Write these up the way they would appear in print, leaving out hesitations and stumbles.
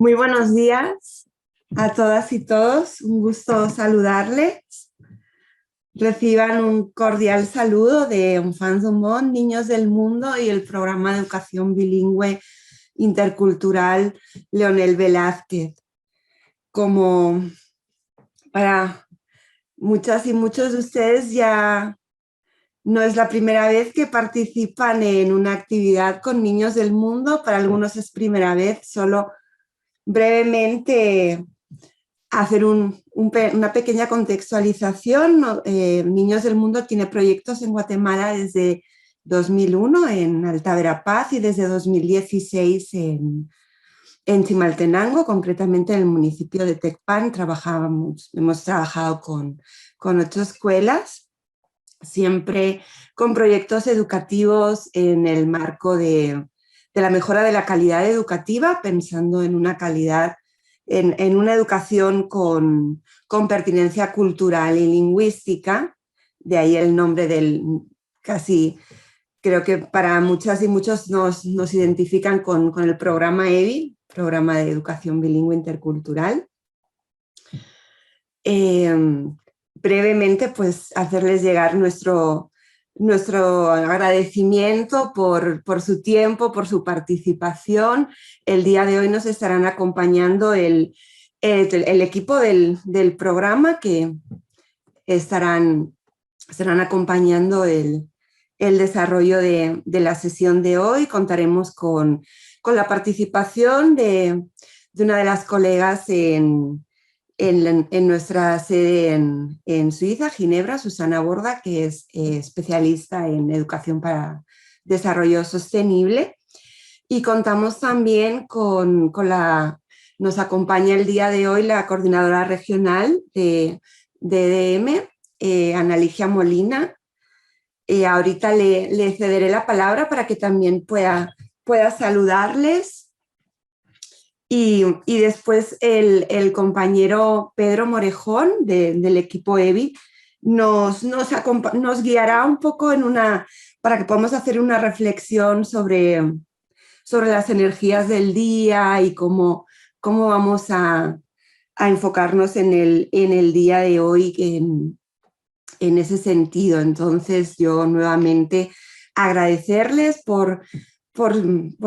Muy buenos días a todas y todos. Un gusto saludarles. Reciban un cordial saludo de Enfants du Monde, Niños del Mundo y el programa de educación bilingüe intercultural Leonel Velázquez. Como para muchas y muchos de ustedes ya no es la primera vez que participan en una actividad con Niños del Mundo, para algunos es primera vez, solo brevemente hacer una pequeña contextualización. Niños del Mundo tiene proyectos en Guatemala desde 2001 en Alta Verapaz y desde 2016 en Chimaltenango, concretamente en el municipio de Tecpan. Hemos trabajado con 8 escuelas, siempre con proyectos educativos en el marco de la mejora de la calidad educativa, pensando en una calidad, en una educación con pertinencia cultural y lingüística. De ahí el nombre del casi, creo que para muchas y muchos nos identifican con el programa EBI, Programa de Educación Bilingüe Intercultural. Brevemente, pues hacerles llegar nuestro agradecimiento por su tiempo, por su participación. El día de hoy nos estarán acompañando el equipo del programa, que estarán acompañando el desarrollo de la sesión de hoy. Contaremos con la participación de una de las colegas en nuestra sede en Suiza, Ginebra, Susana Borda, que es especialista en educación para desarrollo sostenible. Y contamos también nos acompaña el día de hoy la coordinadora regional de EDM, Ana Ligia Molina. Ahorita le cederé la palabra para que también pueda saludarles. Y después el compañero Pedro Morejón del equipo EBI nos guiará un poco para que podamos hacer una reflexión sobre las energías del día y cómo vamos a enfocarnos en el día de hoy en ese sentido. Entonces, yo nuevamente agradecerles por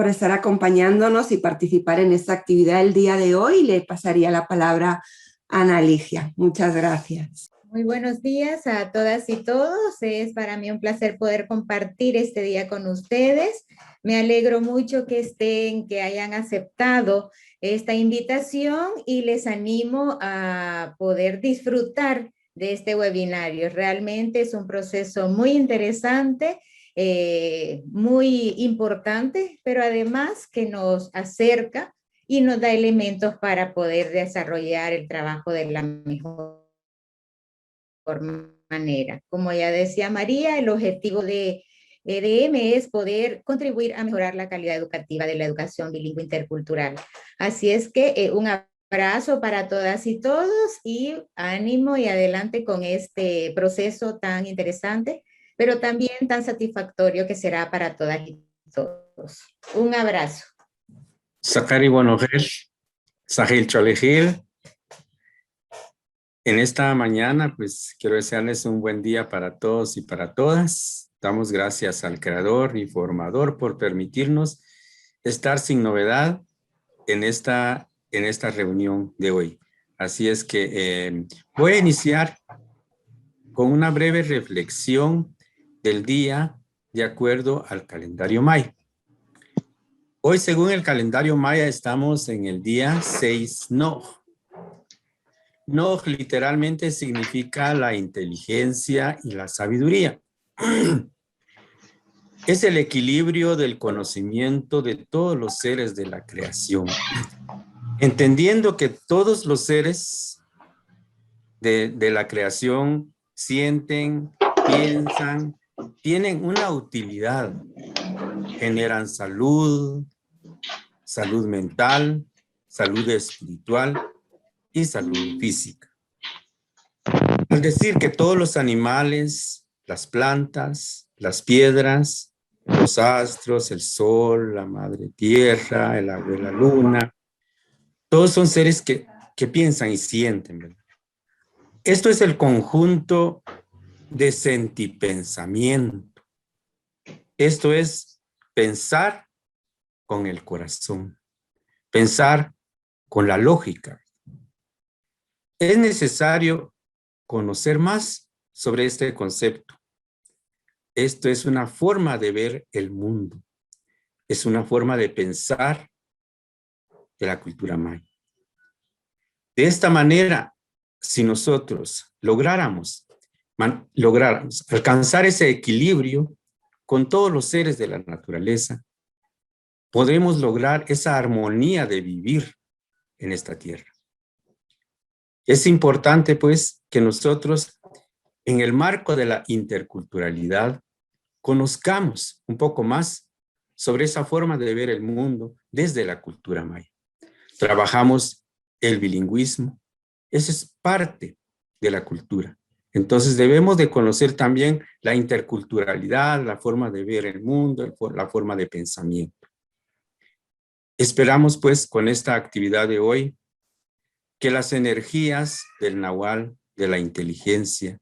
estar acompañándonos y participar en esta actividad el día de hoy. Le pasaría la palabra a Ana Ligia. Muchas gracias. Muy buenos días a todas y todos. Es para mí un placer poder compartir este día con ustedes. Me alegro mucho que hayan aceptado esta invitación y les animo a poder disfrutar de este webinario. Realmente es un proceso muy interesante, muy importante, pero además que nos acerca y nos da elementos para poder desarrollar el trabajo de la mejor manera. Como ya decía María, el objetivo de EDM es poder contribuir a mejorar la calidad educativa de la educación bilingüe intercultural. Así es que un abrazo para todas y todos y ánimo y adelante con este proceso tan interesante, pero también tan satisfactorio que será para todas y todos. Un abrazo. Sakari Bonogel, Sahil Cholehil. En esta mañana, pues quiero desearles un buen día para todos y para todas. Damos gracias al Creador y Formador por permitirnos estar sin novedad en esta reunión de hoy. Así es que voy a iniciar con una breve reflexión del día de acuerdo al calendario maya. Hoy, según el calendario maya, estamos en el día 6 Noj. Noj literalmente significa la inteligencia y la sabiduría. Es el equilibrio del conocimiento de todos los seres de la creación. Entendiendo que todos los seres de la creación sienten, piensan, tienen una utilidad, generan salud, salud mental, salud espiritual y salud física. Al decir que todos los animales, las plantas, las piedras, los astros, el sol, la madre tierra, el agua y la luna, Todos son seres que piensan y sienten, ¿verdad? Esto es el conjunto de sentipensamiento. Esto es pensar con el corazón, pensar con la lógica. Es necesario conocer más sobre este concepto. Esto es una forma de ver el mundo. Es una forma de pensar de la cultura maya. De esta manera, si nosotros lográramos alcanzar ese equilibrio con todos los seres de la naturaleza, podremos lograr esa armonía de vivir en esta tierra. Es importante, pues, que nosotros, en el marco de la interculturalidad, conozcamos un poco más sobre esa forma de ver el mundo desde la cultura maya. Trabajamos el bilingüismo, eso es parte de la cultura. Entonces debemos de conocer también la interculturalidad, la forma de ver el mundo, la forma de pensamiento. Esperamos pues con esta actividad de hoy que las energías del Nahual de la inteligencia,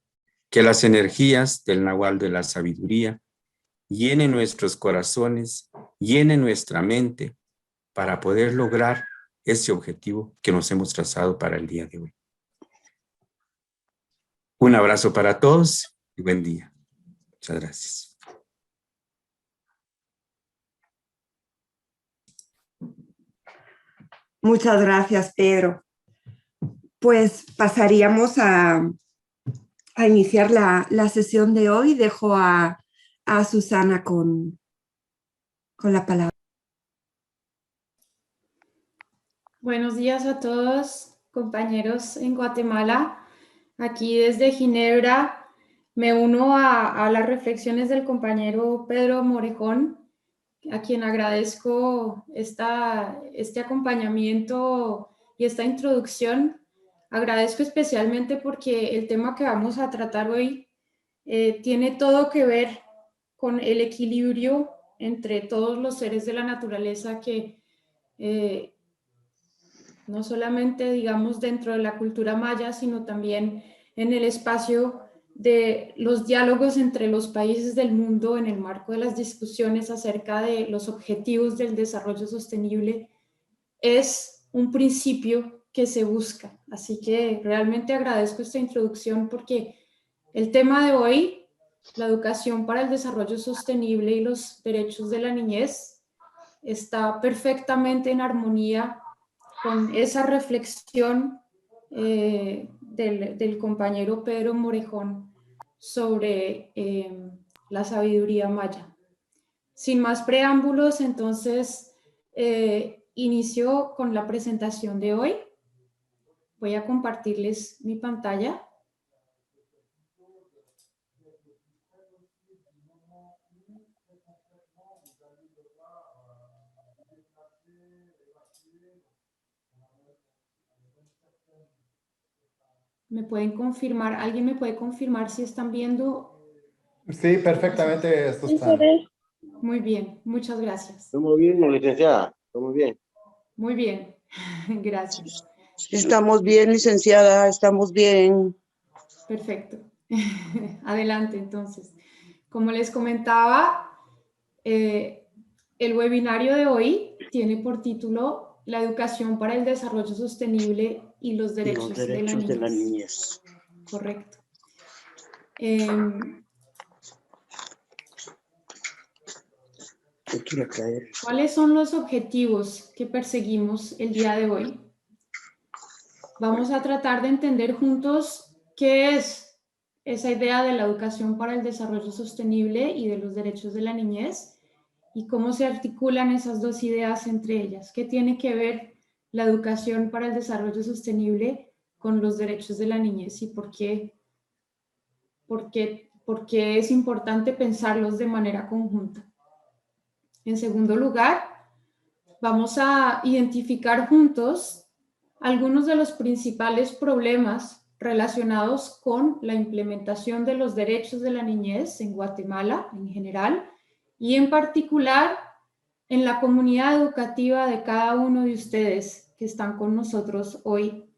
que las energías del Nahual de la sabiduría llenen nuestros corazones, llenen nuestra mente para poder lograr ese objetivo que nos hemos trazado para el día de hoy. Un abrazo para todos y buen día. Muchas gracias. Muchas gracias, Pedro. Pues pasaríamos a iniciar la sesión de hoy. Dejo a Susana con la palabra. Buenos días a todos, compañeros en Guatemala. Aquí desde Ginebra me uno a las reflexiones del compañero Pedro Morejón, a quien agradezco este acompañamiento y esta introducción. Agradezco especialmente porque el tema que vamos a tratar hoy tiene todo que ver con el equilibrio entre todos los seres de la naturaleza que no solamente, digamos, dentro de la cultura maya, sino también en el espacio de los diálogos entre los países del mundo en el marco de las discusiones acerca de los objetivos del desarrollo sostenible, es un principio que se busca. Así que realmente agradezco esta introducción porque el tema de hoy, la educación para el desarrollo sostenible y los derechos de la niñez, está perfectamente en armonía con esa reflexión del compañero Pedro Morejón sobre la sabiduría maya. Sin más preámbulos, entonces inicio con la presentación de hoy. Voy a compartirles mi pantalla. ¿Me pueden confirmar? ¿Alguien me puede confirmar si están viendo? Sí, perfectamente, Susana. Muy bien, muchas gracias. Estamos bien, licenciada, estamos bien. Muy bien, gracias. Estamos bien, licenciada, estamos bien. Perfecto. Adelante, entonces. Como les comentaba, el webinario de hoy tiene por título La educación para el desarrollo sostenible y los derechos de la niñez. Correcto. ¿Cuáles son los objetivos que perseguimos el día de hoy? Vamos a tratar de entender juntos qué es esa idea de la educación para el desarrollo sostenible y de los derechos de la niñez y cómo se articulan esas dos ideas entre ellas. ¿Qué tiene que ver la educación para el desarrollo sostenible con los derechos de la niñez y por qué es importante pensarlos de manera conjunta? En segundo lugar, vamos a identificar juntos algunos de los principales problemas relacionados con la implementación de los derechos de la niñez en Guatemala en general y en particular en la comunidad educativa de cada uno de ustedes que están con nosotros hoy.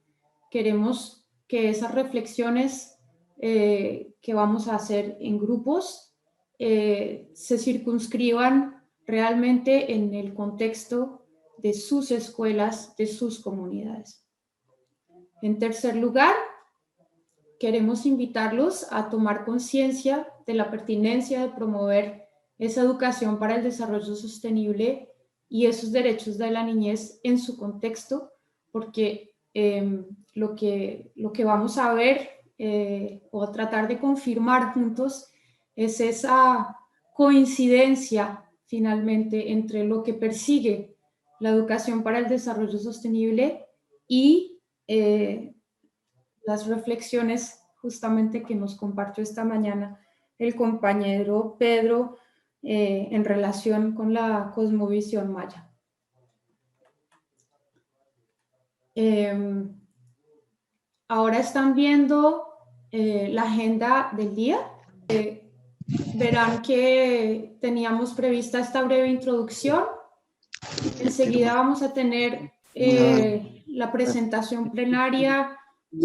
Queremos que esas reflexiones que vamos a hacer en grupos se circunscriban realmente en el contexto de sus escuelas, de sus comunidades. En tercer lugar, queremos invitarlos a tomar conciencia de la pertinencia de promover esa educación para el desarrollo sostenible y esos derechos de la niñez en su contexto, porque lo que vamos a ver o a tratar de confirmar juntos es esa coincidencia finalmente entre lo que persigue la educación para el desarrollo sostenible y las reflexiones justamente que nos compartió esta mañana el compañero Pedro en relación con la cosmovisión maya. Ahora están viendo la agenda del día. Verán que teníamos prevista esta breve introducción. Enseguida vamos a tener la presentación plenaria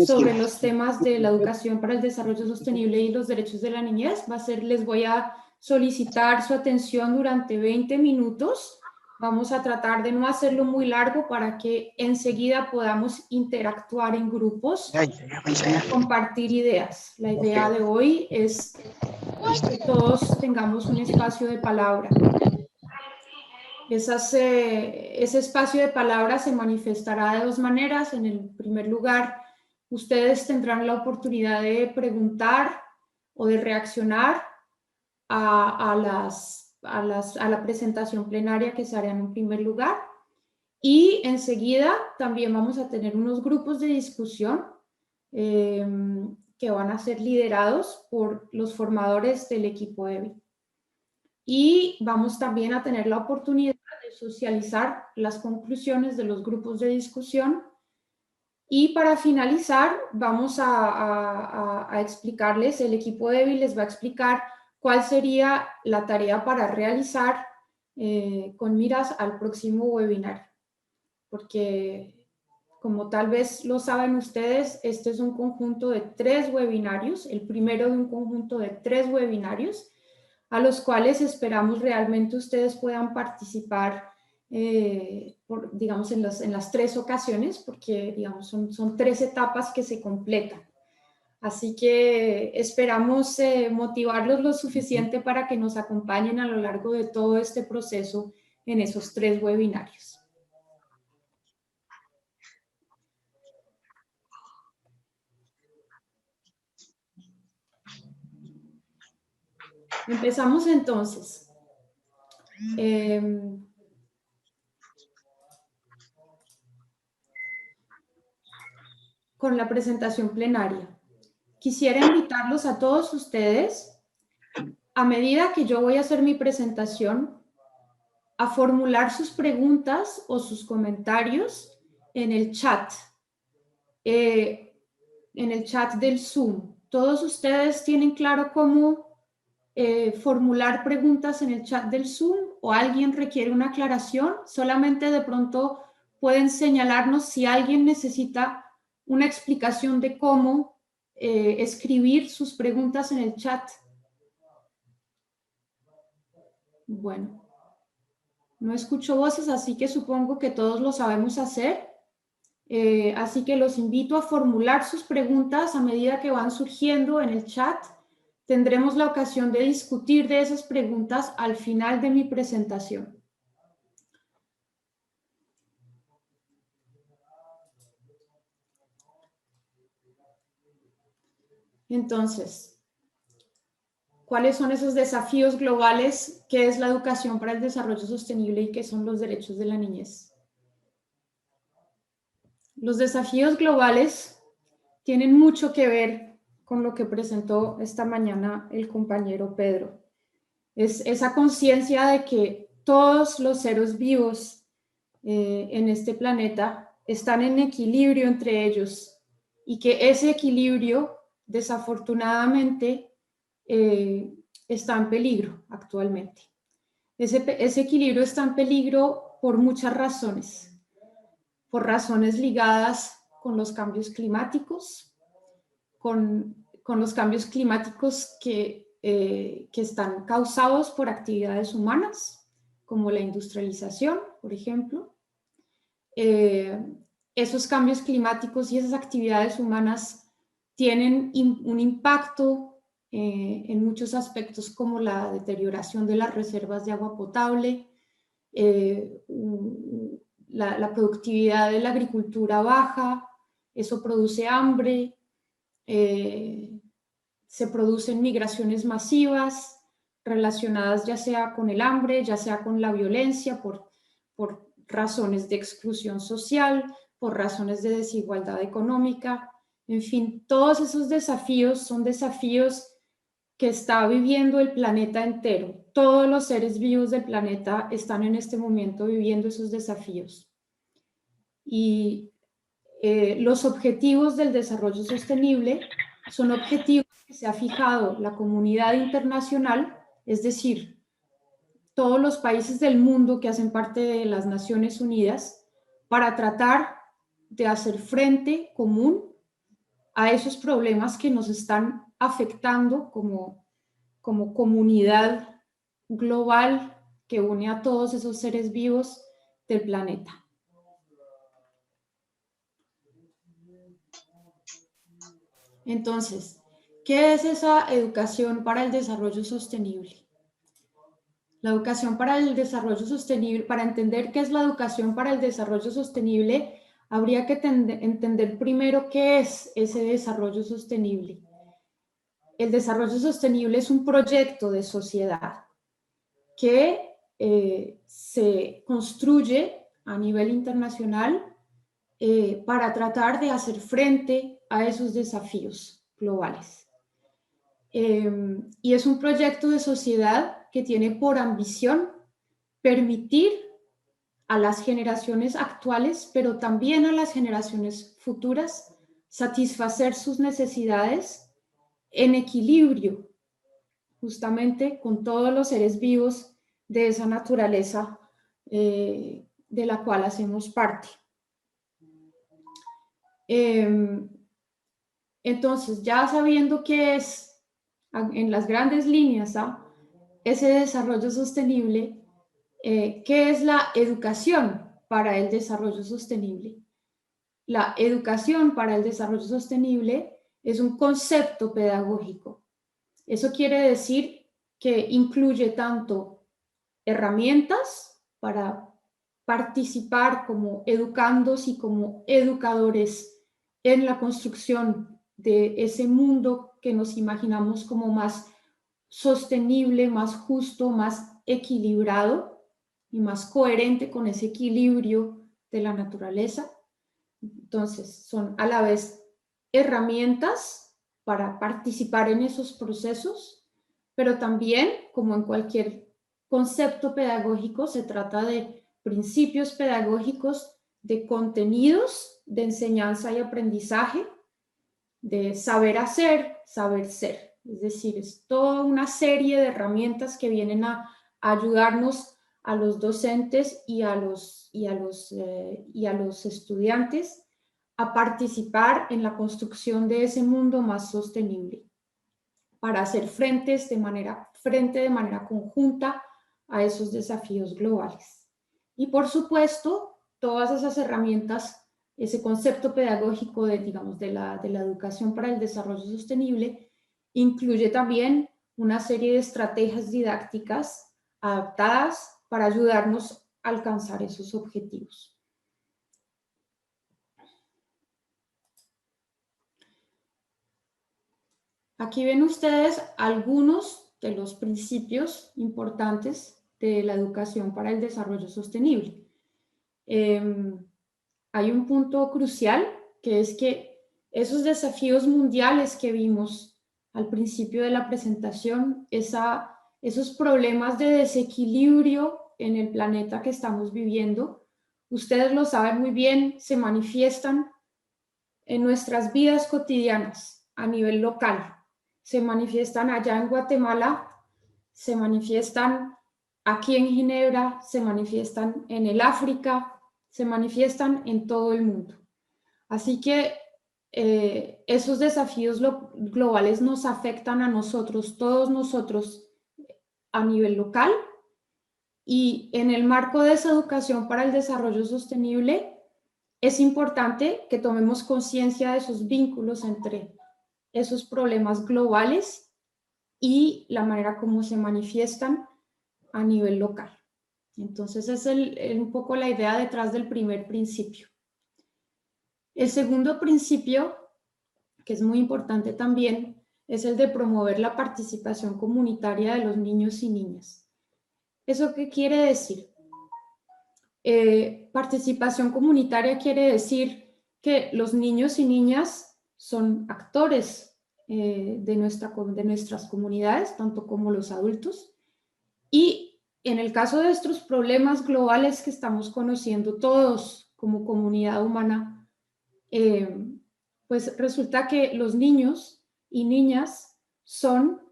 sobre los temas de la educación para el desarrollo sostenible y los derechos de la niñez. Les voy a solicitar su atención durante 20 minutos. Vamos a tratar de no hacerlo muy largo para que enseguida podamos interactuar en grupos, compartir ideas. La idea de hoy es que todos tengamos un espacio de palabra. Ese espacio de palabra se manifestará de dos maneras. En el primer lugar, ustedes tendrán la oportunidad de preguntar o de reaccionar a la presentación plenaria que se hará en un primer lugar. Y enseguida también vamos a tener unos grupos de discusión que van a ser liderados por los formadores del equipo EBI. Y vamos también a tener la oportunidad de socializar las conclusiones de los grupos de discusión. Y para finalizar, vamos a explicarles, el equipo EBI les va a explicar cuál sería la tarea para realizar con miras al próximo webinar. Porque, como tal vez lo saben ustedes, este es un conjunto de 3 webinarios, el primero de un conjunto de 3 webinarios, a los cuales esperamos realmente ustedes puedan participar, digamos, en las 3 ocasiones, porque, digamos, son 3 etapas que se completan. Así que esperamos motivarlos lo suficiente para que nos acompañen a lo largo de todo este proceso en esos 3 webinarios. Empezamos entonces. Con la presentación plenaria. Quisiera invitarlos a todos ustedes, a medida que yo voy a hacer mi presentación, a formular sus preguntas o sus comentarios en el chat del Zoom. ¿Todos ustedes tienen claro cómo formular preguntas en el chat del Zoom o alguien requiere una aclaración? Solamente de pronto pueden señalarnos si alguien necesita una explicación de cómo escribir sus preguntas en el chat. Bueno, no escucho voces, así que supongo que todos lo sabemos hacer. Así que los invito a formular sus preguntas a medida que van surgiendo en el chat. Tendremos la ocasión de discutir de esas preguntas al final de mi presentación. Entonces, ¿cuáles son esos desafíos globales? ¿Qué es la educación para el desarrollo sostenible y qué son los derechos de la niñez? Los desafíos globales tienen mucho que ver con lo que presentó esta mañana el compañero Pedro. Es esa conciencia de que todos los seres vivos en este planeta están en equilibrio entre ellos y que ese equilibrio desafortunadamente está en peligro actualmente. Ese equilibrio está en peligro por muchas razones. por razones ligadas con los cambios climáticos, con los cambios climáticos que están causados por actividades humanas, como la industrialización, por ejemplo. Esos cambios climáticos y esas actividades humanas tienen un impacto en muchos aspectos, como la deterioración de las reservas de agua potable, la productividad de la agricultura baja, eso produce hambre, se producen migraciones masivas relacionadas ya sea con el hambre, ya sea con la violencia, por razones de exclusión social, por razones de desigualdad económica. En fin, todos esos desafíos son desafíos que está viviendo el planeta entero. Todos los seres vivos del planeta están en este momento viviendo esos desafíos. Y los objetivos del desarrollo sostenible son objetivos que se ha fijado la comunidad internacional, es decir, todos los países del mundo que hacen parte de las Naciones Unidas, para tratar de hacer frente común a esos problemas que nos están afectando como comunidad global que une a todos esos seres vivos del planeta. Entonces, ¿qué es esa educación para el desarrollo sostenible? La educación para el desarrollo sostenible, para entender qué es la educación para el desarrollo sostenible, habría que entender primero qué es ese desarrollo sostenible. El desarrollo sostenible es un proyecto de sociedad que se construye a nivel internacional para tratar de hacer frente a esos desafíos globales. Y es un proyecto de sociedad que tiene por ambición permitir a las generaciones actuales, pero también a las generaciones futuras, satisfacer sus necesidades en equilibrio, justamente con todos los seres vivos de esa naturaleza de la cual hacemos parte. Entonces, ya sabiendo qué es en las grandes líneas ese desarrollo sostenible, ¿qué es la educación para el desarrollo sostenible? La educación para el desarrollo sostenible es un concepto pedagógico. Eso quiere decir que incluye tanto herramientas para participar como educandos y como educadores en la construcción de ese mundo que nos imaginamos como más sostenible, más justo, más equilibrado y más coherente con ese equilibrio de la naturaleza. Entonces, son a la vez herramientas para participar en esos procesos, pero también, como en cualquier concepto pedagógico, se trata de principios pedagógicos, de contenidos de enseñanza y aprendizaje, de saber hacer, saber ser. Es decir, es toda una serie de herramientas que vienen a ayudarnos a los docentes y a los estudiantes a participar en la construcción de ese mundo más sostenible, para hacer frente de manera conjunta a esos desafíos globales. Y por supuesto, todas esas herramientas, ese concepto pedagógico de la educación para el desarrollo sostenible, incluye también una serie de estrategias didácticas adaptadas para ayudarnos a alcanzar esos objetivos. Aquí ven ustedes algunos de los principios importantes de la educación para el desarrollo sostenible. Hay un punto crucial, que es que esos desafíos mundiales que vimos al principio de la presentación, esos problemas de desequilibrio en el planeta que estamos viviendo, ustedes lo saben muy bien, se manifiestan en nuestras vidas cotidianas a nivel local. Se manifiestan allá en Guatemala, se manifiestan aquí en Ginebra, se manifiestan en el África, se manifiestan en todo el mundo. Así que esos desafíos globales nos afectan a nosotros, todos nosotros, a nivel local, y en el marco de esa educación para el desarrollo sostenible es importante que tomemos conciencia de esos vínculos entre esos problemas globales y la manera como se manifiestan a nivel local. Entonces es un poco la idea detrás del primer principio. El segundo principio, que es muy importante también, es el de promover la participación comunitaria de los niños y niñas. ¿Eso qué quiere decir? Participación comunitaria quiere decir que los niños y niñas son actores de nuestras comunidades, tanto como los adultos, y en el caso de estos problemas globales que estamos conociendo todos como comunidad humana, pues resulta que los niños y niñas son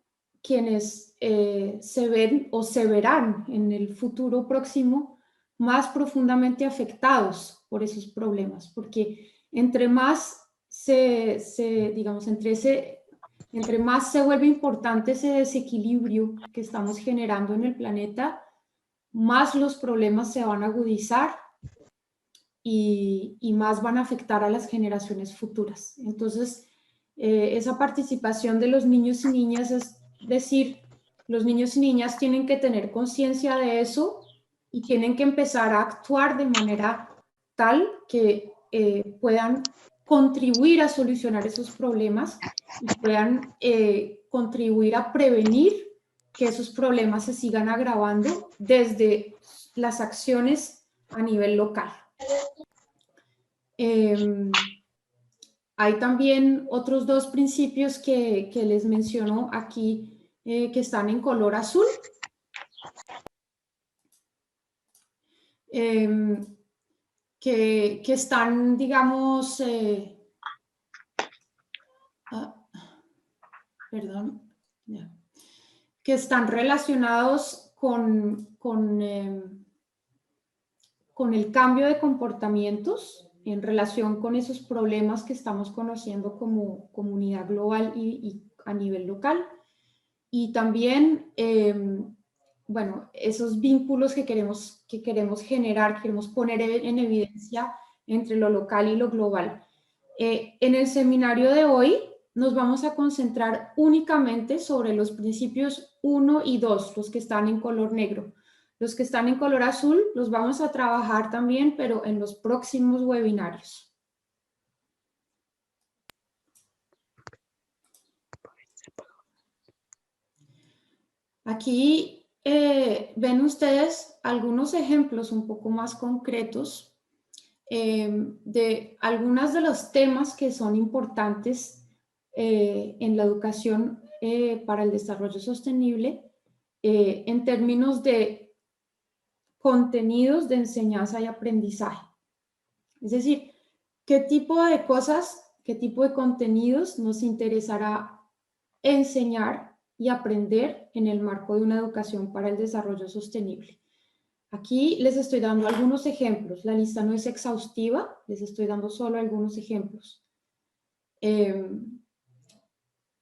quienes se ven o se verán en el futuro próximo más profundamente afectados por esos problemas, porque entre más entre más se vuelve importante ese desequilibrio que estamos generando en el planeta, más los problemas se van a agudizar y más van a afectar a las generaciones futuras. Entonces, esa participación de los niños y niñas, es decir, los niños y niñas tienen que tener conciencia de eso y tienen que empezar a actuar de manera tal que puedan contribuir a solucionar esos problemas y puedan contribuir a prevenir que esos problemas se sigan agravando desde las acciones a nivel local. Hay también otros dos principios que les menciono aquí que están en color azul. Que están, digamos, que están relacionados con el cambio de comportamientos en relación con esos problemas que estamos conociendo como comunidad global y a nivel local. Y también, bueno, esos vínculos que queremos generar, queremos poner en evidencia entre lo local y lo global. En el seminario de hoy nos vamos a concentrar únicamente sobre los principios 1 y 2, los que están en color negro. Los que están en color azul los vamos a trabajar también, pero en los próximos webinarios. Aquí ven ustedes algunos ejemplos un poco más concretos de algunos de los temas que son importantes en la educación para el desarrollo sostenible en términos de contenidos de enseñanza y aprendizaje. Es decir, qué tipo de cosas, qué tipo de contenidos nos interesará enseñar y aprender en el marco de una educación para el desarrollo sostenible. Aquí les estoy dando algunos ejemplos. La lista no es exhaustiva, les estoy dando solo algunos ejemplos.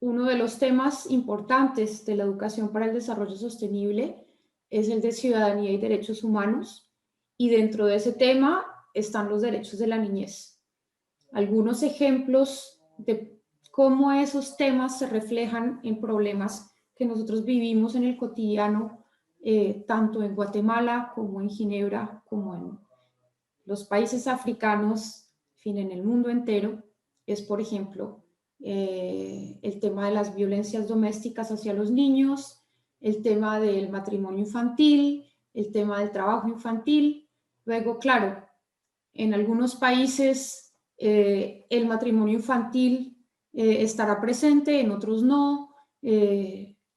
Uno de los temas importantes de la educación para el desarrollo sostenible es el de ciudadanía y derechos humanos, y dentro de ese tema están los derechos de la niñez. Algunos ejemplos de cómo esos temas se reflejan en problemas que nosotros vivimos en el cotidiano, tanto en Guatemala como en Ginebra, como en los países africanos, en fin, en el mundo entero, es, por ejemplo, el tema de las violencias domésticas hacia los niños, el tema del matrimonio infantil, el tema del trabajo infantil. Luego, claro, en algunos países el matrimonio infantil estará presente, en otros no,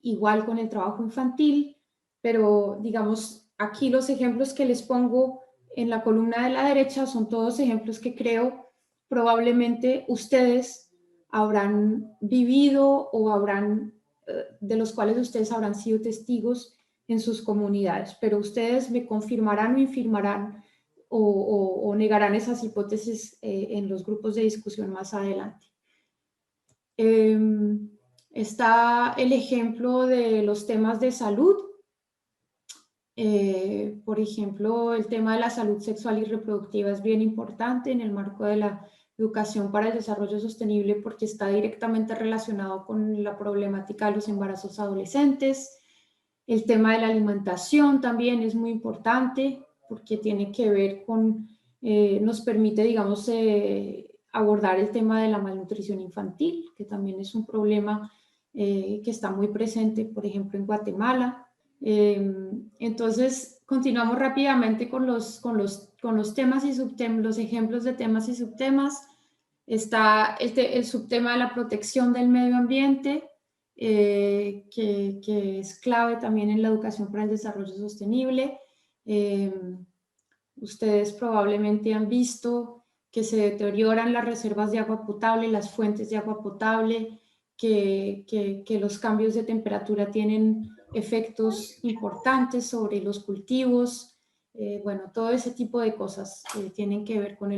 igual con el trabajo infantil, pero digamos, aquí los ejemplos que les pongo en la columna de la derecha son todos ejemplos que creo probablemente ustedes habrán vivido o de los cuales ustedes habrán sido testigos en sus comunidades, pero ustedes me confirmarán o infirmarán o negarán esas hipótesis en los grupos de discusión más adelante. Está el ejemplo de los temas de salud. Por ejemplo, el tema de la salud sexual y reproductiva es bien importante en el marco de la educación para el desarrollo sostenible porque está directamente relacionado con la problemática de los embarazos adolescentes. El tema de la alimentación también es muy importante porque tiene que ver con, nos permite, digamos, abordar el tema de la malnutrición infantil, que también es un problema que está muy presente, por ejemplo, en Guatemala. Entonces, continuamos rápidamente con los temas y subtemas, los ejemplos de temas y subtemas. Está el subtema de la protección del medio ambiente, que es clave también en la educación para el desarrollo sostenible. Ustedes probablemente han visto que se deterioran las reservas de agua potable, las fuentes de agua potable, que los cambios de temperatura tienen efectos importantes sobre los cultivos. Bueno, todo ese tipo de cosas tienen que ver con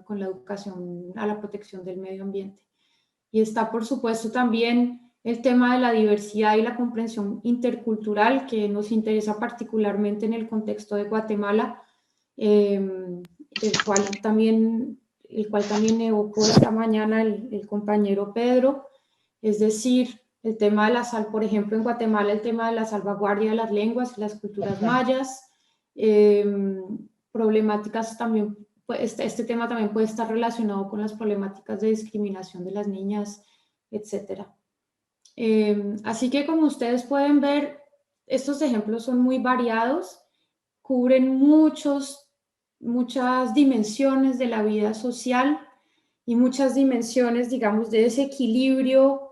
con la educación a la protección del medio ambiente. Y está, por supuesto, también el tema de la diversidad y la comprensión intercultural, que nos interesa particularmente en el contexto de Guatemala, el cual también evocó esta mañana el compañero Pedro. Es decir, el tema de la por ejemplo, en Guatemala, el tema de la salvaguardia de las lenguas y las culturas mayas, problemáticas también, este tema también puede estar relacionado con las problemáticas de discriminación de las niñas, etc. Así que como ustedes pueden ver, estos ejemplos son muy variados, cubren muchas dimensiones de la vida social y muchas dimensiones, digamos, de ese equilibrio,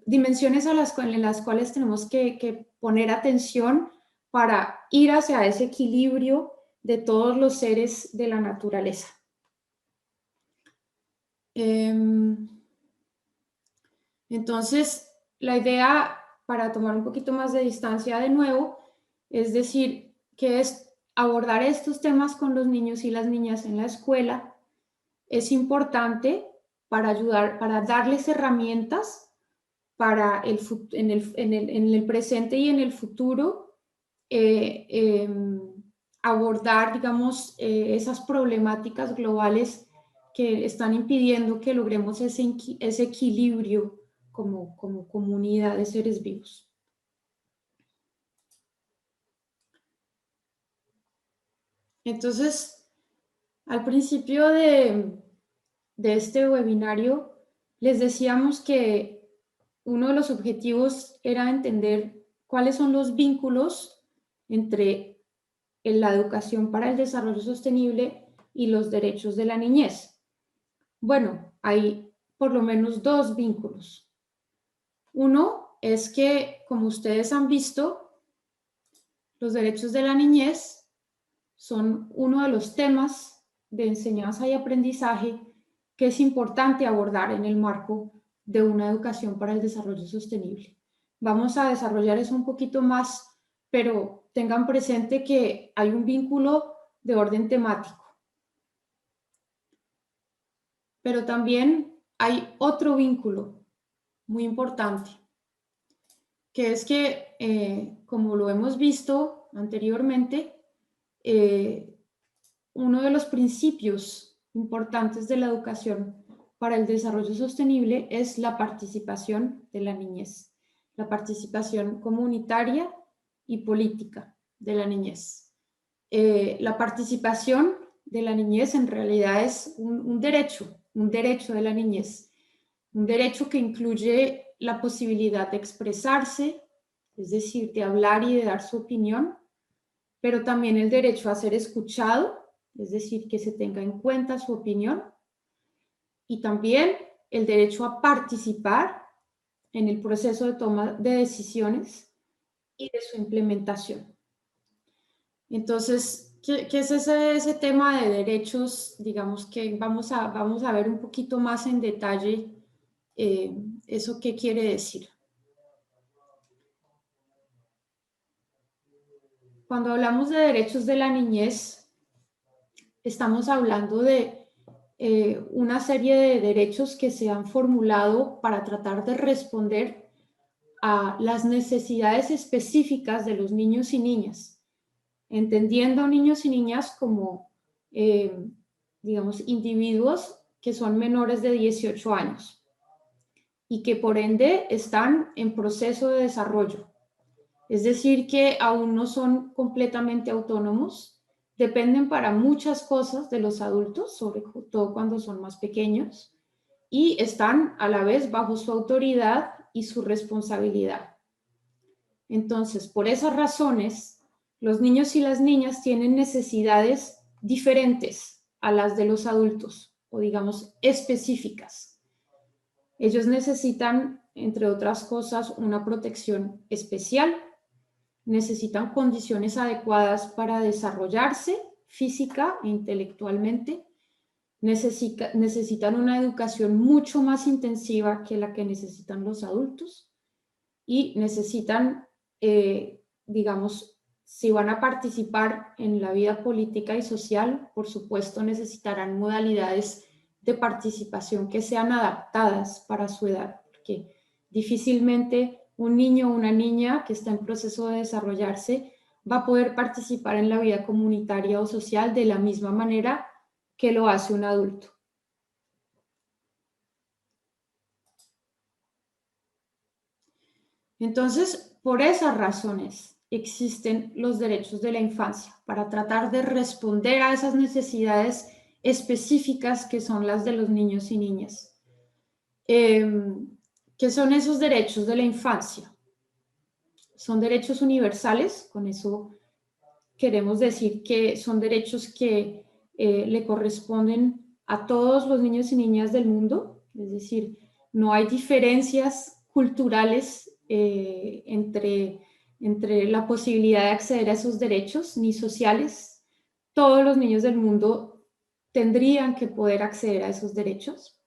dimensiones en las cuales tenemos que poner atención para ir hacia ese equilibrio de todos los seres de la naturaleza. Entonces, la idea, para tomar un poquito más de distancia de nuevo, es decir, que es abordar estos temas con los niños y las niñas en la escuela es importante para ayudar, para darles herramientas para en el presente y en el futuro abordar, digamos, esas problemáticas globales que están impidiendo que logremos ese equilibrio como comunidad de seres vivos. Entonces, al principio de este webinario, les decíamos que uno de los objetivos era entender cuáles son los vínculos entre la educación para el desarrollo sostenible y los derechos de la niñez. Bueno, hay por lo menos dos vínculos. Uno es que, como ustedes han visto, los derechos de la niñez son uno de los temas de enseñanza y aprendizaje que es importante abordar en el marco de una educación para el desarrollo sostenible. Vamos a desarrollar eso un poquito más, pero tengan presente que hay un vínculo de orden temático. Pero también hay otro vínculo muy importante, que es que, como lo hemos visto anteriormente, uno de los principios importantes de la educación para el desarrollo sostenible es la participación de la niñez, la participación comunitaria y política de la niñez. La participación de la niñez en realidad es un derecho de la niñez, un derecho que incluye la posibilidad de expresarse, es decir, de hablar y de dar su opinión, pero también el derecho a ser escuchado, es decir, que se tenga en cuenta su opinión, y también el derecho a participar en el proceso de toma de decisiones y de su implementación. Entonces, ¿qué es ese tema de derechos? Digamos que vamos a ver un poquito más en detalle eso qué quiere decir. cuando hablamos de derechos de la niñez, estamos hablando de una serie de derechos que se han formulado para tratar de responder a las necesidades específicas de los niños y niñas, entendiendo a niños y niñas como, digamos, individuos que son menores de 18 años y que por ende están en proceso de desarrollo. Es decir, que aún no son completamente autónomos, dependen para muchas cosas de los adultos, sobre todo cuando son más pequeños, y están a la vez bajo su autoridad y su responsabilidad. Entonces, por esas razones, los niños y las niñas tienen necesidades diferentes a las de los adultos, o digamos específicas. Ellos necesitan, entre otras cosas, una protección especial, necesitan condiciones adecuadas para desarrollarse física e intelectualmente, necesitan una educación mucho más intensiva que la que necesitan los adultos y necesitan, digamos, si van a participar en la vida política y social, por supuesto necesitarán modalidades de participación que sean adaptadas para su edad, porque difícilmente un niño o una niña que está en proceso de desarrollarse va a poder participar en la vida comunitaria o social de la misma manera que lo hace un adulto. Entonces, por esas razones existen los derechos de la infancia, para tratar de responder a esas necesidades específicas que son las de los niños y niñas. ¿Qué son esos derechos de la infancia? Son derechos universales, con eso queremos decir que son derechos que le corresponden a todos los niños y niñas del mundo, es decir, no hay diferencias culturales entre la posibilidad de acceder a esos derechos, ni sociales. Todos los niños del mundo tendrían que poder acceder a esos derechos.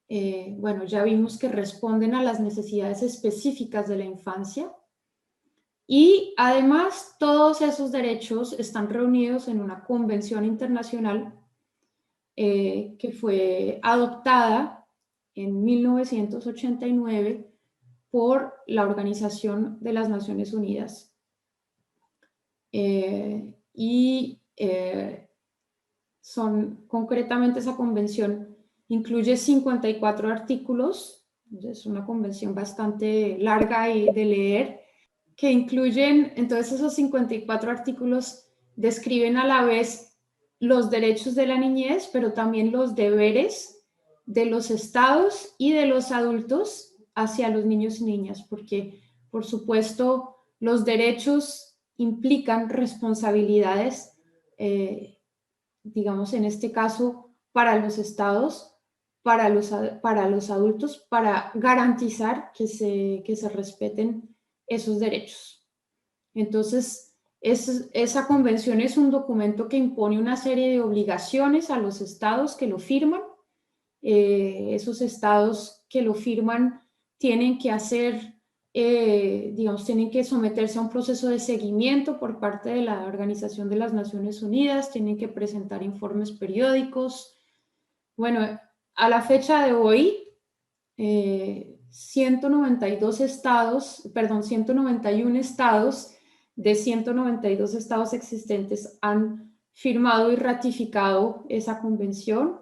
Bueno, ya vimos que responden a las necesidades específicas de la infancia y además todos esos derechos están reunidos en una convención internacional que fue adoptada en 1989 por la Organización de las Naciones Unidas. Son concretamente esa convención incluye 54 artículos, es una convención bastante larga y de leer, que incluyen, entonces esos 54 artículos describen a la vez los derechos de la niñez, pero también los deberes de los estados y de los adultos hacia los niños y niñas, porque por supuesto los derechos implican responsabilidades, digamos en este caso para los estados, para los adultos, para garantizar que se respeten esos derechos. Entonces, esa convención es un documento que impone una serie de obligaciones a los estados que lo firman. Esos estados que lo firman tienen que hacer, digamos, tienen que someterse a un proceso de seguimiento por parte de la Organización de las Naciones Unidas, tienen que presentar informes periódicos. Bueno, a la fecha de hoy, 191 estados de 192 estados existentes han firmado y ratificado esa convención.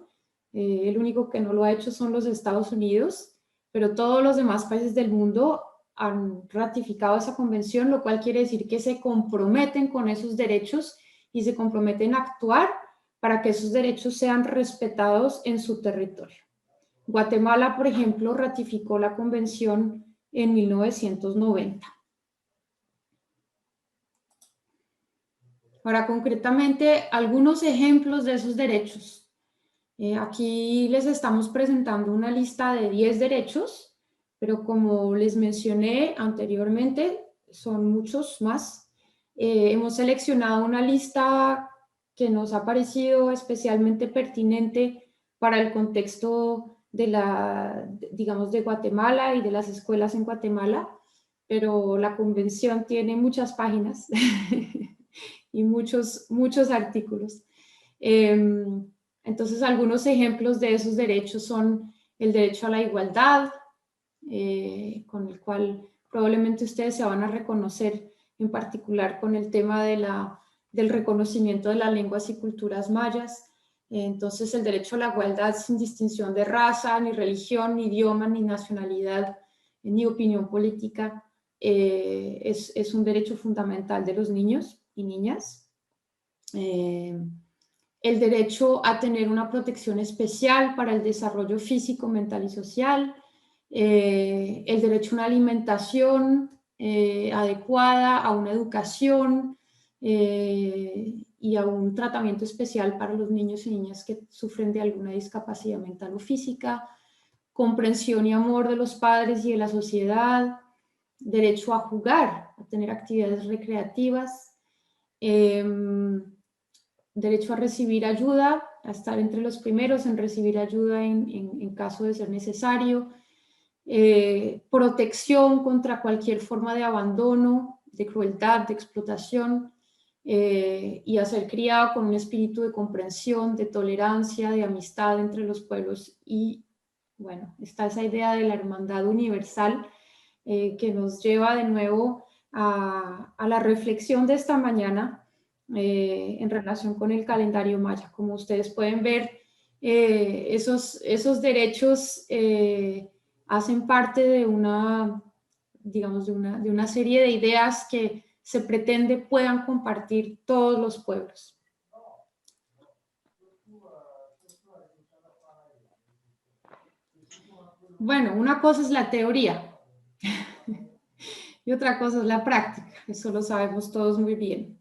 El único que no lo ha hecho son los Estados Unidos, pero todos los demás países del mundo han ratificado esa convención, lo cual quiere decir que se comprometen con esos derechos y se comprometen a actuar para que esos derechos sean respetados en su territorio. Guatemala, por ejemplo, ratificó la convención en 1990. Ahora, concretamente, algunos ejemplos de esos derechos. Aquí les estamos presentando una lista de 10 derechos, pero como les mencioné anteriormente, son muchos más. Hemos seleccionado una lista que nos ha parecido especialmente pertinente para el contexto de Guatemala y de las escuelas en Guatemala. pero la convención tiene muchas páginas y muchos artículos. Entonces, algunos ejemplos de esos derechos son el derecho a la igualdad, con el cual probablemente ustedes se van a reconocer, en particular con el tema del reconocimiento de las lenguas y culturas mayas. Entonces, el derecho a la igualdad sin distinción de raza, ni religión, ni idioma, ni nacionalidad, ni opinión política, es un derecho fundamental de los niños y niñas. El derecho a tener una protección especial para el desarrollo físico, mental y social, el derecho a una alimentación adecuada, a una educación y a un tratamiento especial para los niños y niñas que sufren de alguna discapacidad mental o física, comprensión y amor de los padres y de la sociedad, derecho a jugar, a tener actividades recreativas, derecho a recibir ayuda, a estar entre los primeros en recibir ayuda en caso de ser necesario, protección contra cualquier forma de abandono, de crueldad, de explotación, y a ser criado con un espíritu de comprensión, de tolerancia, de amistad entre los pueblos. Y bueno, está esa idea de la hermandad universal que nos lleva de nuevo a la reflexión de esta mañana en relación con el calendario maya. Como ustedes pueden ver, esos derechos hacen parte de una, digamos, de una serie de ideas que se pretende puedan compartir todos los pueblos. Bueno, una cosa es la teoría y otra cosa es la práctica, eso lo sabemos todos muy bien.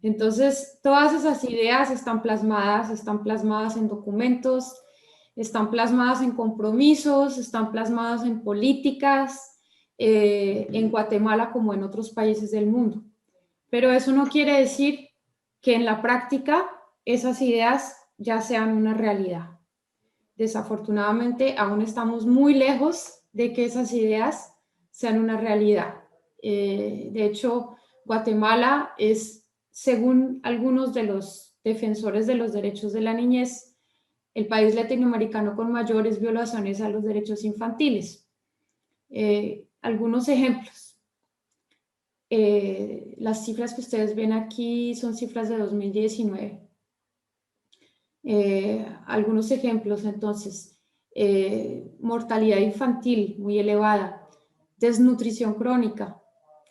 Entonces, todas esas ideas están plasmadas en documentos, están plasmadas en compromisos, están plasmadas en políticas, en Guatemala como en otros países del mundo. Pero eso no quiere decir que en la práctica esas ideas ya sean una realidad. Desafortunadamente, aún estamos muy lejos de que esas ideas sean una realidad. De hecho, Guatemala es, según algunos de los defensores de los derechos de la niñez, el país latinoamericano con mayores violaciones a los derechos infantiles. Algunos ejemplos. Las cifras que ustedes ven aquí son cifras de 2019. Algunos ejemplos, entonces, mortalidad infantil muy elevada, desnutrición crónica,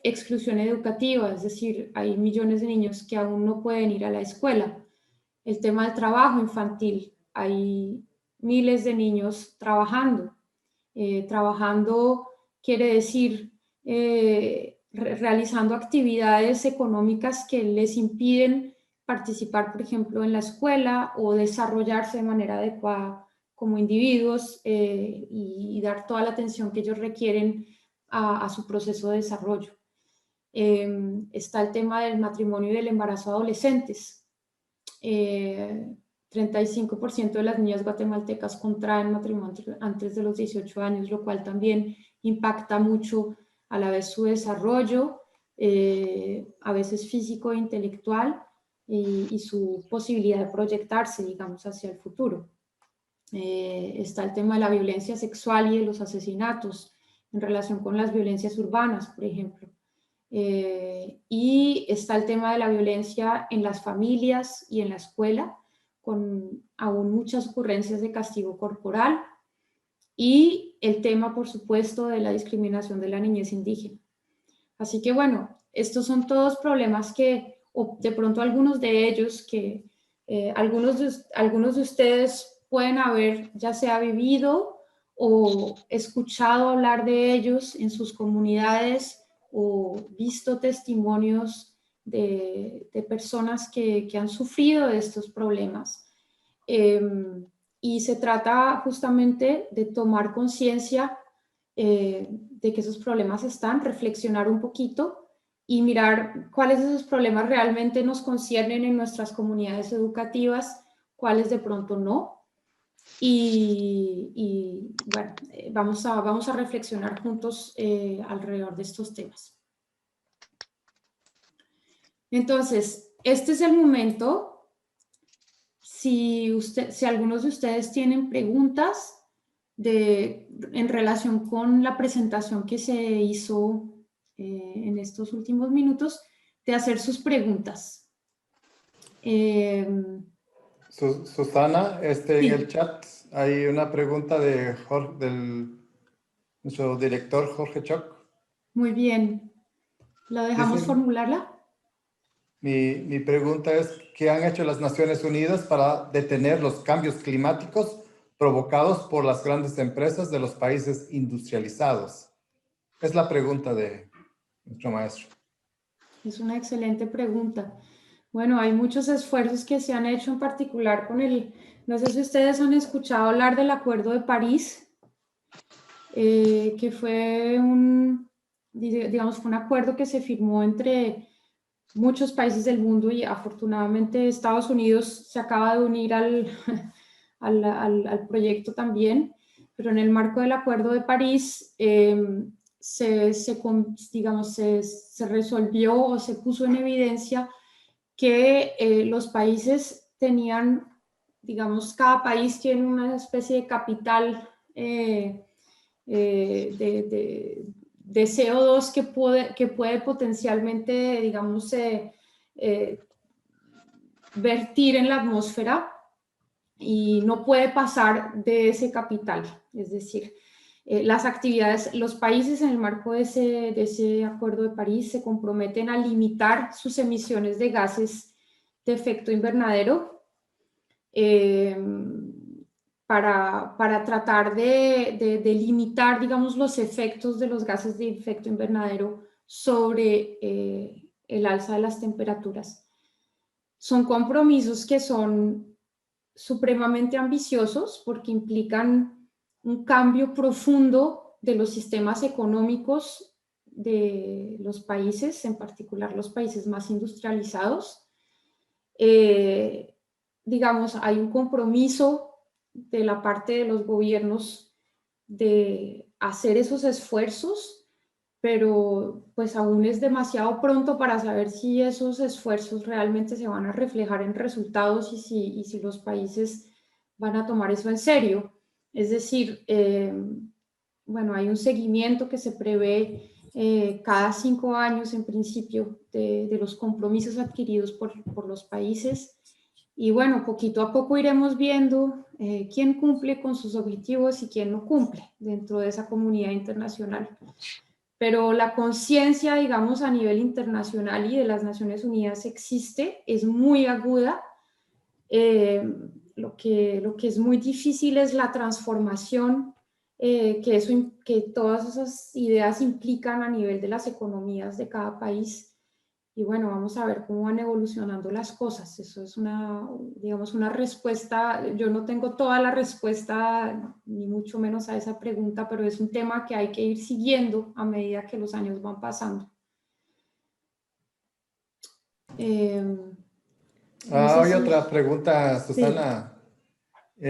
exclusión educativa, es decir, hay millones de niños que aún no pueden ir a la escuela. El tema del trabajo infantil, hay miles de niños trabajando. Trabajando quiere decir realizando actividades económicas que les impiden participar, por ejemplo, en la escuela o desarrollarse de manera adecuada como individuos y dar toda la atención que ellos requieren a su proceso de desarrollo. Está el tema del matrimonio y del embarazo adolescentes. 35% de las niñas guatemaltecas contraen matrimonio antes de los 18 años, lo cual también impacta mucho a la vez su desarrollo, a veces físico e intelectual, y su posibilidad de proyectarse, digamos, hacia el futuro. Está el tema de la violencia sexual y de los asesinatos en relación con las violencias urbanas, por ejemplo. Y está el tema de la violencia en las familias y en la escuela, con aún muchas ocurrencias de castigo corporal, y el tema, por supuesto, de la discriminación de la niñez indígena. Así que bueno, estos son todos problemas que, o de pronto algunos de ellos que algunos de ustedes pueden haber ya sea vivido o escuchado hablar de ellos en sus comunidades o visto testimonios de personas que han sufrido de estos problemas. Y se trata justamente de tomar conciencia de que esos problemas están, reflexionar un poquito y mirar cuáles de esos problemas realmente nos conciernen en nuestras comunidades educativas, cuáles de pronto no. y bueno, vamos a reflexionar juntos alrededor de estos temas. Entonces, este es el momento. Si algunos de ustedes tienen preguntas en relación con la presentación que se hizo en estos últimos minutos, de hacer sus preguntas. Susana, Sí. en el chat hay una pregunta de nuestro director Jorge Choc. Muy bien. ¿La dejamos formularla? Mi pregunta es, ¿qué han hecho las Naciones Unidas para detener los cambios climáticos provocados por las grandes empresas de los países industrializados? Es la pregunta de nuestro maestro. Es una excelente pregunta. Bueno, hay muchos esfuerzos que se han hecho, en particular con no sé si ustedes han escuchado hablar del Acuerdo de París, que fue digamos, fue un acuerdo que se firmó entre muchos países del mundo, y afortunadamente Estados Unidos se acaba de unir al proyecto también, pero en el marco del Acuerdo de París se resolvió o se puso en evidencia que los países tenían, digamos, cada país tiene una especie de capital de CO2 que puede potencialmente, digamos, vertir en la atmósfera, y no puede pasar de ese capital. Es decir, las actividades, los países en el marco de ese Acuerdo de París se comprometen a limitar sus emisiones de gases de efecto invernadero para tratar de limitar, digamos, los efectos de los gases de efecto invernadero sobre el alza de las temperaturas. Son compromisos que son supremamente ambiciosos porque implican un cambio profundo de los sistemas económicos de los países, en particular los países más industrializados. Digamos, hay un compromiso de la parte de los gobiernos de hacer esos esfuerzos, pero pues aún es demasiado pronto para saber si esos esfuerzos realmente se van a reflejar en resultados y si los países van a tomar eso en serio. Es decir, bueno, hay un seguimiento que se prevé cada 5 años en principio de los compromisos adquiridos por los países, y bueno, poquito a poco iremos viendo quién cumple con sus objetivos y quién no cumple dentro de esa comunidad internacional. Pero la conciencia, digamos, a nivel internacional y de las Naciones Unidas existe, es muy aguda. Lo que es muy difícil es la transformación que todas esas ideas implican a nivel de las economías de cada país. Y bueno, vamos a ver cómo van evolucionando las cosas. Eso es digamos, una respuesta. Yo no tengo toda la respuesta, ni mucho menos a esa pregunta, pero es un tema que hay que ir siguiendo a medida que los años van pasando. Hay otra pregunta, Susana. Sí.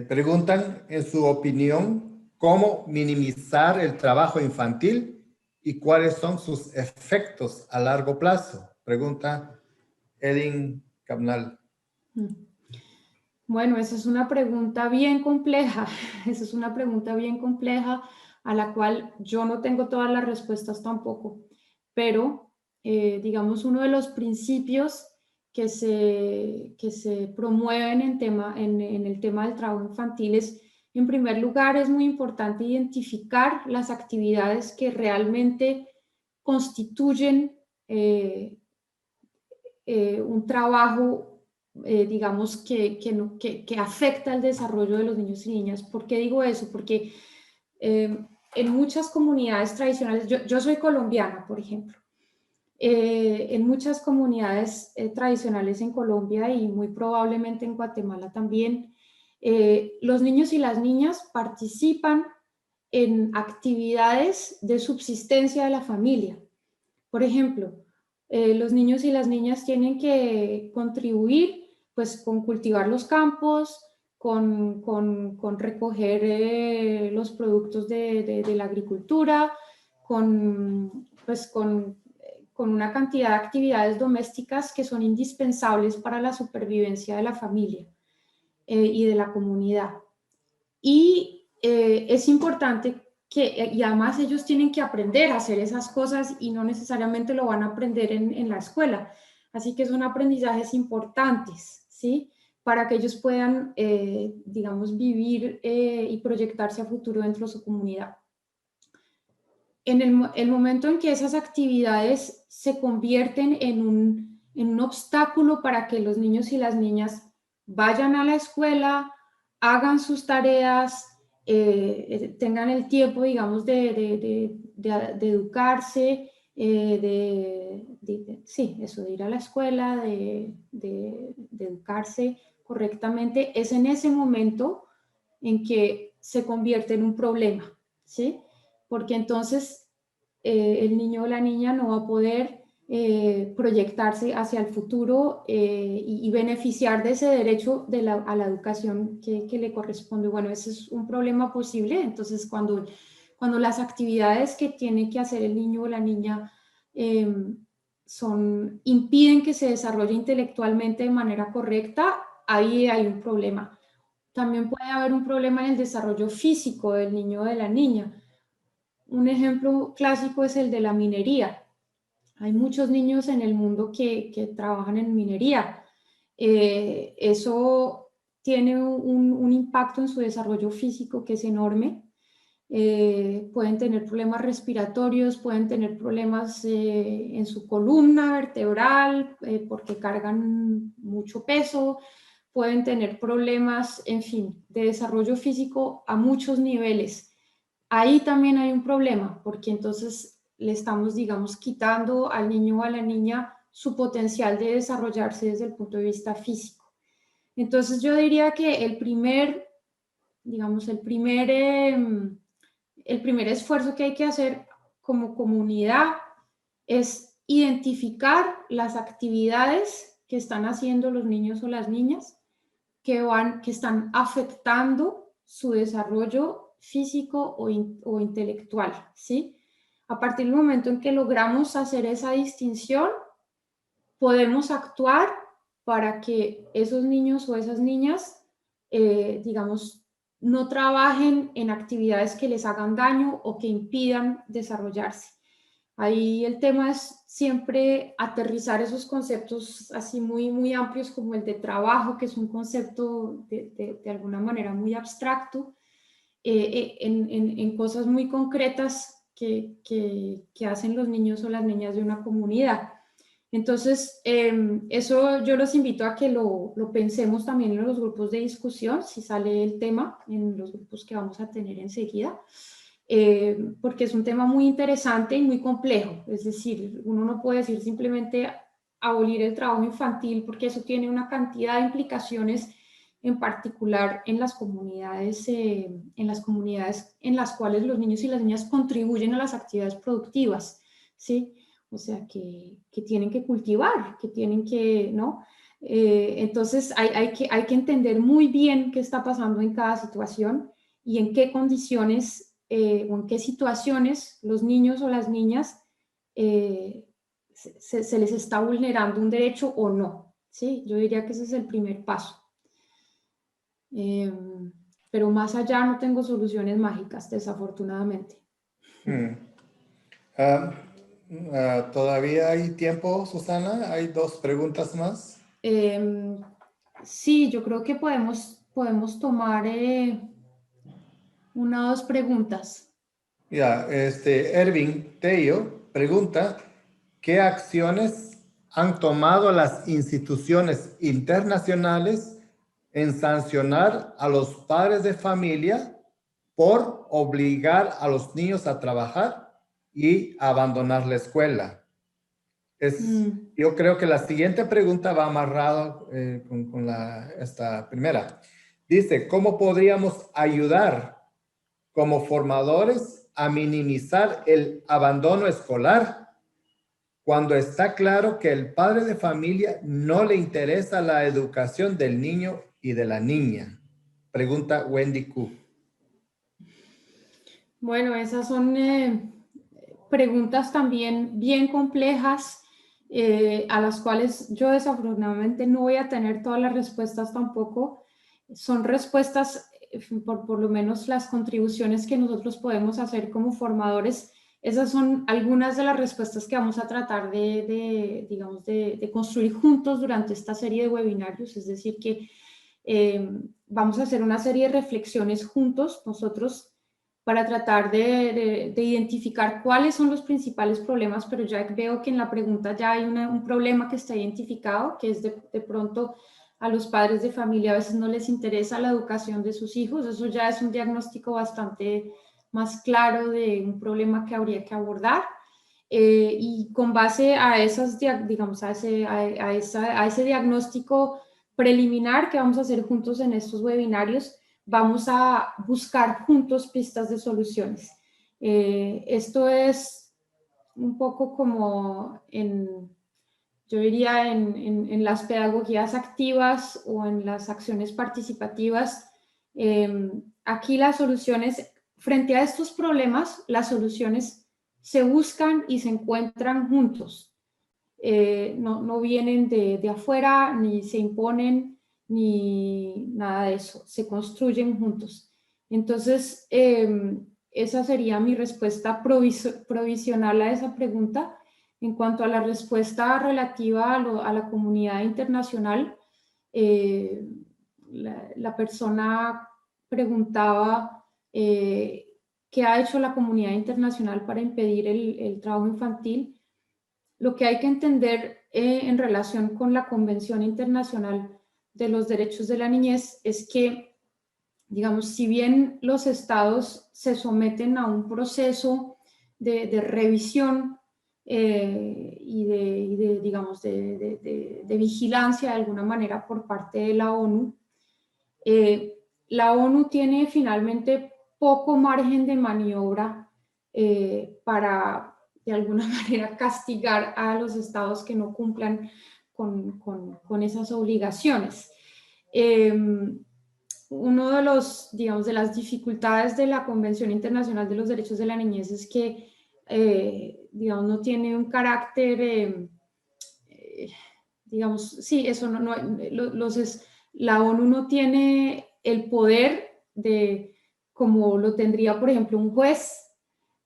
Preguntan, en su opinión, ¿cómo minimizar el trabajo infantil y cuáles son sus efectos a largo plazo? Pregunta Edin Cabnal. Bueno, esa es una pregunta bien compleja. Esa es una pregunta bien compleja a la cual yo no tengo todas las respuestas tampoco. Pero, digamos, uno de los principios que se promueven en el tema del trabajo infantil es, en primer lugar, es muy importante identificar las actividades que realmente constituyen un trabajo, digamos, que afecta el desarrollo de los niños y niñas. ¿Por qué digo eso? Porque en muchas comunidades tradicionales, yo soy colombiana, por ejemplo, en muchas comunidades tradicionales en Colombia y muy probablemente en Guatemala también, los niños y las niñas participan en actividades de subsistencia de la familia. Por ejemplo, los niños y las niñas tienen que contribuir pues con cultivar los campos, con recoger los productos de la agricultura, pues con una cantidad de actividades domésticas que son indispensables para la supervivencia de la familia y de la comunidad. Y es importante y además ellos tienen que aprender a hacer esas cosas y no necesariamente lo van a aprender en la escuela. Así que son aprendizajes importantes, ¿sí? Para que ellos puedan, digamos, vivir y proyectarse a futuro dentro de su comunidad. En el momento en que esas actividades se convierten en un obstáculo para que los niños y las niñas vayan a la escuela, hagan sus tareas, tengan el tiempo, digamos, de educarse, sí, eso, de ir a la escuela, de educarse correctamente, es en ese momento en que se convierte en un problema, ¿sí? Porque entonces el niño o la niña no va a poder proyectarse hacia el futuro y beneficiar de ese derecho a la educación que le corresponde. Bueno, ese es un problema posible. Entonces, cuando las actividades que tiene que hacer el niño o la niña impiden que se desarrolle intelectualmente de manera correcta, ahí hay un problema. También puede haber un problema en el desarrollo físico del niño o de la niña. Un ejemplo clásico es el de la minería. Hay muchos niños en el mundo que trabajan en minería. Eso tiene un impacto en su desarrollo físico que es enorme. Pueden tener problemas respiratorios, pueden tener problemas en su columna vertebral porque cargan mucho peso, pueden tener problemas, en fin, de desarrollo físico a muchos niveles. Ahí también hay un problema, porque entonces le estamos, digamos, quitando al niño o a la niña su potencial de desarrollarse desde el punto de vista físico. Entonces yo diría que el primer esfuerzo que hay que hacer como comunidad es identificar las actividades que están haciendo los niños o las niñas que están afectando su desarrollo físico o intelectual, ¿sí? A partir del momento en que logramos hacer esa distinción, podemos actuar para que esos niños o esas niñas, digamos, no trabajen en actividades que les hagan daño o que impidan desarrollarse. Ahí el tema es siempre aterrizar esos conceptos así muy, muy amplios como el de trabajo, que es un concepto de alguna manera muy abstracto, en cosas muy concretas que hacen los niños o las niñas de una comunidad. Entonces, eso yo los invito a que lo pensemos también en los grupos de discusión, si sale el tema, en los grupos que vamos a tener enseguida, porque es un tema muy interesante y muy complejo. Es decir, uno no puede decir simplemente abolir el trabajo infantil, porque eso tiene una cantidad de implicaciones, en particular en las comunidades en las cuales los niños y las niñas contribuyen a las actividades productivas, ¿sí? O sea, que tienen que cultivar, que tienen que, ¿no? Entonces hay que entender muy bien qué está pasando en cada situación y en qué condiciones o en qué situaciones los niños o las niñas se les está vulnerando un derecho o no, ¿sí? Yo diría que ese es el primer paso. Pero más allá no tengo soluciones mágicas, desafortunadamente. ¿Todavía hay tiempo, Susana? ¿Hay 2 preguntas más? Sí, yo creo que podemos tomar 1 o 2 preguntas. Ya, Ervin Tello pregunta, ¿qué acciones han tomado las instituciones internacionales en sancionar a los padres de familia por obligar a los niños a trabajar y abandonar la escuela? Yo creo que la siguiente pregunta va amarrada con esta primera. Dice, ¿cómo podríamos ayudar como formadores a minimizar el abandono escolar cuando está claro que el padre de familia no le interesa la educación del niño y de la niña? pregunta Wendy Q. Bueno, esas son preguntas también bien complejas a las cuales yo desafortunadamente no voy a tener todas las respuestas tampoco. Son respuestas, por lo menos las contribuciones que nosotros podemos hacer como formadores. Esas son algunas de las respuestas que vamos a tratar de construir juntos durante esta serie de webinarios. Es decir, que vamos a hacer una serie de reflexiones juntos nosotros para tratar de identificar cuáles son los principales problemas, pero ya veo que en la pregunta ya hay un problema que está identificado, que es de pronto a los padres de familia a veces no les interesa la educación de sus hijos. Eso ya es un diagnóstico bastante más claro de un problema que habría que abordar. Y con base a esas, digamos, a ese diagnóstico preliminar que vamos a hacer juntos en estos webinarios, vamos a buscar juntos pistas de soluciones. Esto es un poco como yo diría en las pedagogías activas o en las acciones participativas. Aquí las soluciones, frente a estos problemas, las soluciones se buscan y se encuentran juntos. No vienen de afuera, ni se imponen, ni nada de eso, se construyen juntos. Entonces, esa sería mi respuesta provisional a esa pregunta. En cuanto a la respuesta relativa a la comunidad internacional, la persona preguntaba qué ha hecho la comunidad internacional para impedir el trabajo infantil. Lo que hay que entender en relación con la Convención Internacional de los Derechos de la Niñez es que, digamos, si bien los estados se someten a un proceso de revisión y de vigilancia de alguna manera por parte de la ONU tiene finalmente poco margen de maniobra para de alguna manera castigar a los estados que no cumplan con esas obligaciones. Uno de de las dificultades de la Convención Internacional de los Derechos de la Niñez es que, no tiene un carácter, la ONU no tiene el poder como lo tendría, por ejemplo, un juez,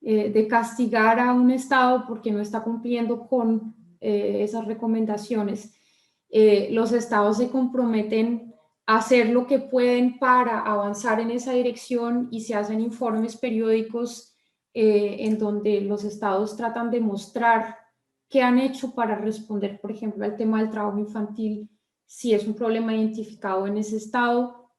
de castigar a un estado porque no está cumpliendo con esas recomendaciones. Los estados se comprometen a hacer lo que pueden para avanzar en esa dirección y se hacen informes periódicos en donde los estados tratan de mostrar qué han hecho para responder, por ejemplo, al tema del trabajo infantil, si es un problema identificado en ese estado.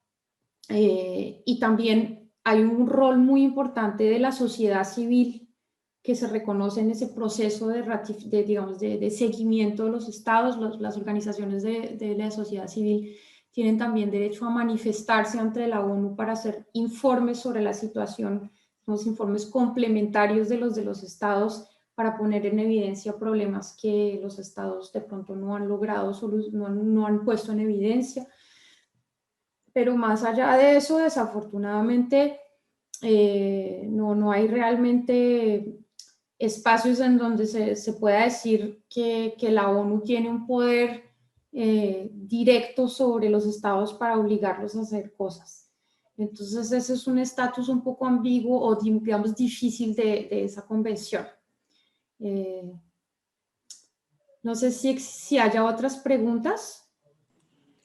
Y también hay un rol muy importante de la sociedad civil que se reconoce en ese proceso de seguimiento de los estados. Las organizaciones de la sociedad civil tienen también derecho a manifestarse ante la ONU para hacer informes sobre la situación, unos informes complementarios de los estados para poner en evidencia problemas que los estados de pronto no han logrado, no han puesto en evidencia. Pero más allá de eso, desafortunadamente, no hay realmente espacios en donde se pueda decir que la ONU tiene un poder directo sobre los estados para obligarlos a hacer cosas. Entonces, ese es un estatus un poco ambiguo o, digamos, difícil de esa convención. No sé si haya otras preguntas.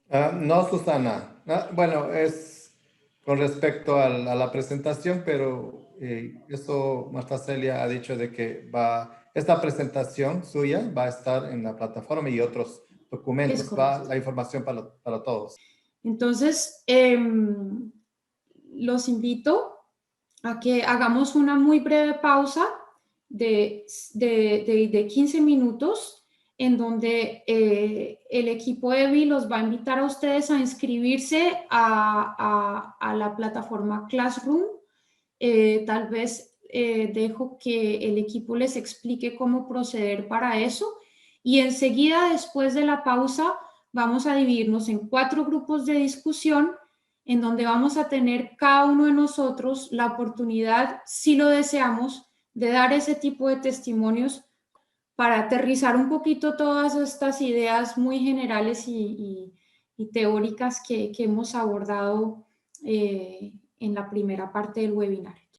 No, Susana. Bueno, es con respecto a la presentación, pero eso Marta Celia ha dicho de que esta presentación suya va a estar en la plataforma y otros documentos, va la información para todos. Entonces, los invito a que hagamos una muy breve pausa de 15 minutos en donde el equipo EVI los va a invitar a ustedes a inscribirse a la plataforma Classroom. Tal vez dejo que el equipo les explique cómo proceder para eso y enseguida, después de la pausa, vamos a dividirnos en 4 grupos de discusión en donde vamos a tener cada uno de nosotros la oportunidad, si lo deseamos, de dar ese tipo de testimonios para aterrizar un poquito todas estas ideas muy generales y teóricas que hemos abordado en la primera parte del webinar.